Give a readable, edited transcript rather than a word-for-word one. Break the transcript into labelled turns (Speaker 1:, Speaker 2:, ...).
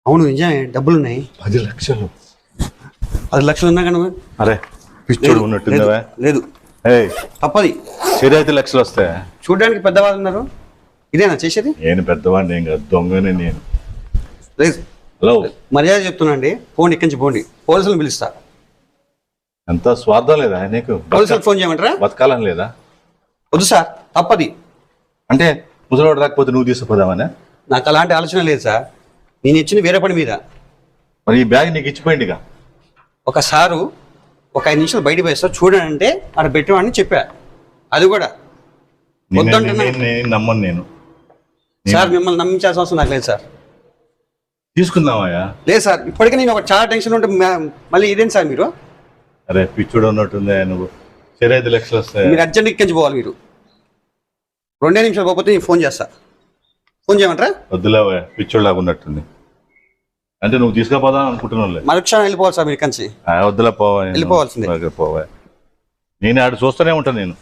Speaker 1: అవును నిజమే, డబ్బులు ఉన్నాయి.
Speaker 2: 10 లక్షలు.
Speaker 1: 10 లక్షలు ఉన్నా కానీ
Speaker 2: అరే పిచ్చోడు ఉన్నట్టుందా?
Speaker 1: లేదు, తప్పది.
Speaker 2: సరే 5 లక్షలు వస్తాయా?
Speaker 1: చూడడానికి పెద్దవాళ్ళు ఉన్నారు, ఇదేనా చేసేది?
Speaker 2: నేను పెద్దవాడిని ఏం కాదు, దొంగనే నేను.
Speaker 1: లేదు,
Speaker 2: హలో
Speaker 1: మర్యాద చెప్తున్నా అండి, ఫోన్ ఇక్కడి నుంచి పోండి, పోలీసులను పిలుస్తా.
Speaker 2: ఎంత స్వార్థం లేదా నీకు?
Speaker 1: పోలీసులకు ఫోన్ చేయమంటారా?
Speaker 2: బతకాలని లేదా?
Speaker 1: వద్దు సార్, తప్పది.
Speaker 2: అంటే ముసలివాడు రాకపోతే నువ్వు తీసుకుపోదామనే?
Speaker 1: నాకు అలాంటి ఆలోచన లేదు సార్, నేను ఇచ్చిన వేరే పని మీద.
Speaker 2: మరి ఈ బ్యాగ్ నీకు ఇచ్చిపోయిందిగా.
Speaker 1: ఒకసారు ఒక 5 నిమిషాలు బయట పోయి సార్ చూడండి అంటే అక్కడ పెట్టేవాడిని చెప్పా, అది కూడా వద్దంటున్నా.
Speaker 2: నమ్మను నేను
Speaker 1: సార్, మిమ్మల్ని నమ్మించాల్సిన అవసరం నాకు లేదు సార్.
Speaker 2: తీసుకుందామయ్యా?
Speaker 1: లేదు సార్, ఇప్పటికే నేను ఒక చాలా టెన్షన్ ఉంటే మళ్ళీ ఇదేంటి సార్ మీరు?
Speaker 2: అరే పిచ్చుడు ఉన్నట్టుందా నువ్వు? సరే 5 లక్షలు వస్తాయి.
Speaker 1: మీరు అర్జెంట్ ఇక్కడి పోవాలి. మీరు 2 నిమిషాలు పోతే నేను ఫోన్ చేస్తా. ఫోన్ చేయమంటారా?
Speaker 2: వద్దులే, పిచ్చోడు లాగా ఉన్నట్టుంది. అంటే నువ్వు తీసుకుపోదాం అనుకుంటున్నావులే.
Speaker 1: మరుక్షణం వెళ్ళిపోవాలి సార్ మీరు ఇక్కడి నుంచి.
Speaker 2: వద్దులే, పోవా,
Speaker 1: వెళ్ళిపోవాల్సిందే.
Speaker 2: పోవా. నేను ఆడు చూస్తూనే ఉంటాను నేను.